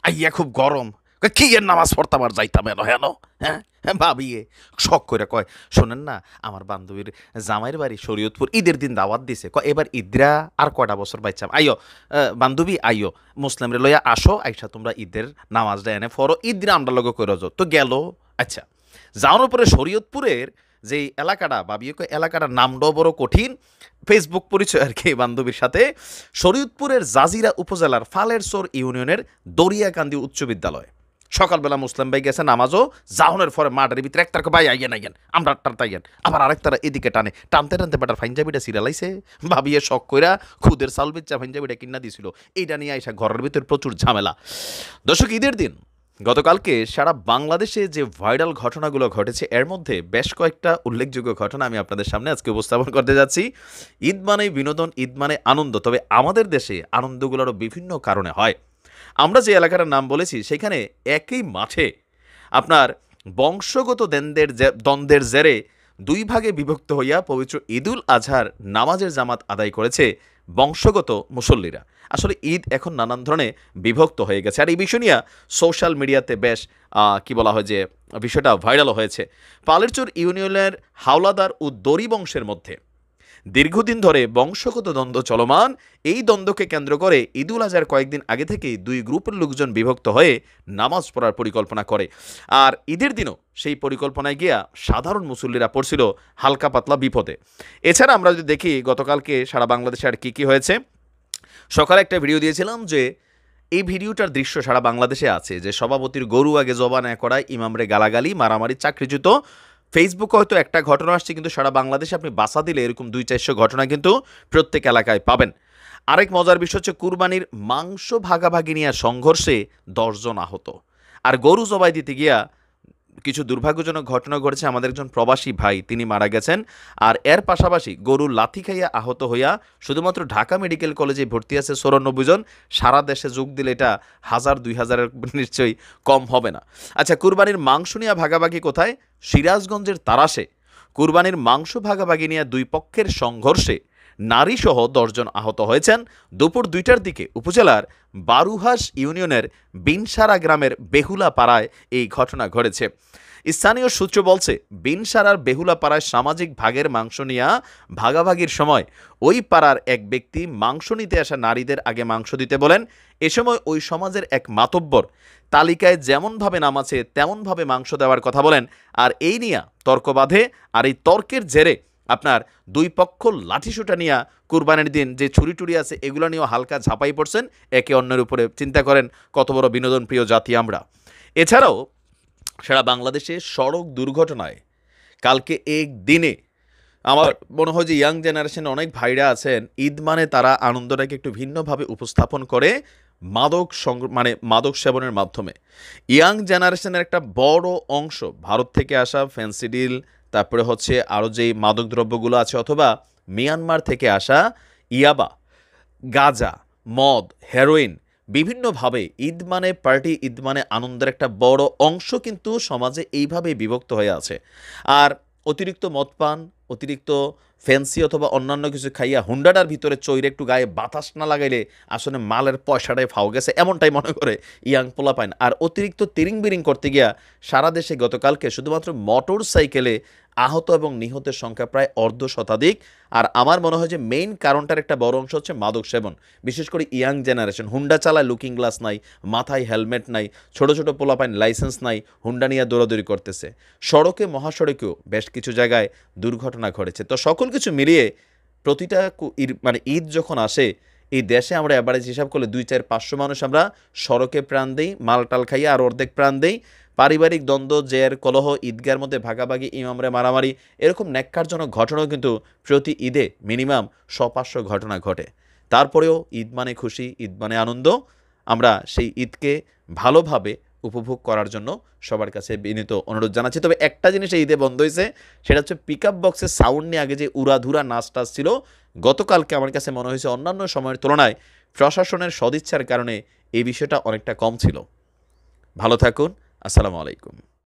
আইয়া খুব গরম, কি এর নামাজ পড়তাম আর যাইতাম এনো হেন। হ্যাঁ হ্যাঁ ভাবিয়ে শখ করে কয়, শোনেন না আমার বান্ধবীর জামাইয়ের বাড়ি শরীয়তপুর, ঈদের দিন দাওয়াত দিছে, কয় এবার ঈদরা আর কয়টা বছর বাইচাম, আইও বান্ধবী আইও মুসলিমরে লইয়া আসো, আইসা তোমরা ঈদের নামাজটা এনে ফরো, ঈদরা আমরা লগে করে যাও তো গেল। আচ্ছা, যাওয়ার পরে শরীয়তপুরের যে এলাকাটা ভাবিয়ে কয় এলাকাটার নামটাও বড় কঠিন, ফেসবুক পরিচয় আর কি বান্ধবীর সাথে। শরীয়তপুরের জাজিরা উপজেলার ফালেরচর ইউনিয়নের দরিয়াকান্দি উচ্চ বিদ্যালয়। সকালবেলা মুসলিম ভাই গেছে নামাজও, জাহনের পরে মাঠের ভিতরে একটার ভাই আইয়েন আইয়েন আমরা টানতাইয়েন, আবার আরেকটারা এদিকে টানে, টানতে টানতে বেটার ফাইনজাবিটা সিরিয়ালাইছে, ভাবিয়ে শখ কইরা খুদের চাল বিচ্চা ফাইনজাবিটা কিনা দিছিল, এইটা নিয়ে আইসা ঘরের ভিতরে প্রচুর ঝামেলা। দর্শক, ঈদের দিন গতকালকে সারা বাংলাদেশে যে ভাইরাল ঘটনাগুলো ঘটেছে এর মধ্যে বেশ কয়েকটা উল্লেখযোগ্য ঘটনা আমি আপনাদের সামনে আজকে উপস্থাপন করতে যাচ্ছি। ঈদ মানে বিনোদন, ঈদ মানে আনন্দ, তবে আমাদের দেশে আনন্দগুলোরও বিভিন্ন কারণে হয়। আমরা যে এলাকাটার নাম বলেছি সেখানে একই মাঠে আপনার বংশগত দ্বন্দ্বের জেরে দুই ভাগে বিভক্ত হইয়া পবিত্র ঈদুল আজহার নামাজের জামাত আদায় করেছে বংশগত মুসল্লিরা। আসলে ঈদ এখন নানান ধরনের বিভক্ত হয়ে গেছে, আর এই বিষয় নিয়ে সোশ্যাল মিডিয়াতে বেশ কি বলা হয় যে বিষয়টা ভাইরালও হয়েছে। পালেরচর ইউনিয়নের হাওলাদার ও দড়ি বংশের মধ্যে দীর্ঘদিন ধরে বংশগত দ্বন্দ্ব চলমান। এই দ্বন্দ্বকে কেন্দ্র করে ঈদুল আজহার কয়েকদিন আগে থেকেই দুই গ্রুপের লোকজন বিভক্ত হয়ে নামাজ পড়ার পরিকল্পনা করে, আর ঈদের দিনও সেই পরিকল্পনায় গিয়া সাধারণ মুসল্লিরা পড়ছিল হালকা পাতলা বিপদে। এছাড়া আমরা যদি দেখি গতকালকে সারা বাংলাদেশে আর কী হয়েছে, সকালে একটা ভিডিও দিয়েছিলাম যে এই ভিডিওটার দৃশ্য সারা বাংলাদেশে আছে, যে সভাপতির গরু আগে জবা না করায় ইমামরে গালাগালি, মারামারি, চাকরিচ্যুত। ফেসবুকে হয়তো একটা ঘটনা আসছে, কিন্তু সারা বাংলাদেশে আপনি বাসা দিলে এরকম 200-400 ঘটনা কিন্তু প্রত্যেক এলাকায় পাবেন। আরেক মজার বিষয় হচ্ছে কুরবানির মাংস ভাগাভাগি নিয়ে সংঘর্ষে 10 জন আহত। আর গরু জবাই দিতে গিয়া কিছু দুর্ভাগ্যজনক ঘটনা ঘটেছে, আমাদের একজন প্রবাসী ভাই তিনি মারা গেছেন, আর এর পাশাপাশি গরুর লাথি খাইয়া আহত হইয়া শুধুমাত্র ঢাকা মেডিকেল কলেজে ভর্তি আছে 94 জন। সারা দেশে যোগ দিলে এটা 1000-2000-এর নিশ্চয়ই কম হবে না। আচ্ছা, কুরবানির মাংস নিয়ে ভাগাভাগি কোথায়? সিরাজগঞ্জের তারাশে কুরবানির মাংস ভাগাভাগি নিয়ে দুই পক্ষের সংঘর্ষে নারীসহ 10 জন আহত হয়েছেন। দুপুর 2টার দিকে উপজেলার বারুহাস ইউনিয়নের বিনসারা গ্রামের বেহুলা পাড়ায় এই ঘটনা ঘটেছে। স্থানীয় সূত্র বলছে, বিনসারার বেহুলা পাড়ায় সামাজিক ভাগের মাংস নিয়ে ভাগাভাগির সময় ওই পাড়ার এক ব্যক্তি মাংস নিতে আসা নারীদের আগে মাংস দিতে বলেন। এ সময় ওই সমাজের এক মাতব্বর তালিকায় যেমনভাবে নাম আছে তেমনভাবে মাংস দেওয়ার কথা বলেন, আর এই নিয়ে তর্ক বাধে। আর এই তর্কের জেরে আপনার দুই পক্ষ লাঠিসোঁটা নিয়ে কুরবানির দিন যে ছুরি টুরি আছে এগুলো নিয়েও হালকা ঝাঁপাই পড়ছেন একে অন্যের উপরে। চিন্তা করেন কত বড় বিনোদন প্রিয় জাতি আমরা। এছাড়াও সারা বাংলাদেশে সড়ক দুর্ঘটনায় কালকে একদিনে আমার মনে হয় যে ইয়াং জেনারেশনে অনেক ভাইরা আছেন, ঈদ মানে তারা আনন্দটাকে একটু ভিন্নভাবে উপস্থাপন করে মাদক সেবনের মাধ্যমে। ইয়াং জেনারেশনের একটা বড় অংশ ভারত থেকে আসা ফেন্সিডিল, তারপরে হচ্ছে আরও যেই মাদক দ্রব্যগুলো আছে, অথবা মিয়ানমার থেকে আসা ইয়াবা, গাঁজা, মদ, হেরোইন, বিভিন্নভাবে ঈদ মানে পার্টি, ঈদ মানে আনন্দের একটা বড় অংশ কিন্তু সমাজে এইভাবেই বিভক্ত হয়ে আছে। আর অতিরিক্ত মদ পান, অতিরিক্ত ফ্যান্সি অথবা অন্যান্য কিছু খাইয়া হুন্ডাটার ভিতরে চৈরে একটু গায়ে বাতাস না লাগাইলে আসলে মালের পয়সাটাই ফাও গেছে, এমনটাই মনে করে ইয়াং পোলা পাইন। আর অতিরিক্ত তিরিং বিরিং করতে গিয়া সারা দেশে গতকালকে শুধুমাত্র মোটর সাইকেলে আহত এবং নিহতের সংখ্যা প্রায় 1/2 শতাধিক। আর আমার মনে হয় যে মেইন কারণটার একটা বড় অংশ হচ্ছে মাদক সেবন, বিশেষ করে ইয়াং জেনারেশন। হুন্ডা চালায়, লুকিং গ্লাস নাই, মাথায় হেলমেট নাই, ছোট ছোট পোলাপাইন লাইসেন্স নাই, হুন্ডা নিয়ে দৌড়াদৌড়ি করতেছে। সড়কে মহাসড়কেও বেশ কিছু জায়গায় দুর্ঘটনা ঘটেছে। তো সকল কিছু মিলিয়ে প্রতিটা ঈদ যখন আসে এই দেশে আমরা অ্যাভারেজ হিসাব করলে 200-400 মানুষ আমরা সড়কে প্রাণ দেই, মালটাল খাইয়া, আর অর্ধেক প্রাণ দেই পারিবারিক দ্বন্দ্ব, জের, কলহ, ঈদগার মধ্যে ভাগাভাগি, ইমামরে মারামারি, এরকম ন্যাক্কারজনক ঘটনাও কিন্তু প্রতি ঈদে মিনিমাম 100-500 ঘটনা ঘটে। তারপরেও ঈদ মানে খুশি, ঈদ মানে আনন্দ। আমরা সেই ঈদকে ভালোভাবে উপভোগ করার জন্য সবার কাছে বিনীত অনুরোধ জানাচ্ছি। তবে একটা জিনিস এই ঈদে বন্ধ হয়েছে, সেটা হচ্ছে পিক আপ বক্সের সাউন্ড নিয়ে আগে যে উড়াধুরা নাচ টাচ ছিল, গতকালকে আমার কাছে মনে হয়েছে অন্যান্য সময়ের তুলনায় প্রশাসনের সদিচ্ছার কারণে এই বিষয়টা অনেকটা কম ছিল। ভালো থাকুন, আসসালামু আলাইকুম।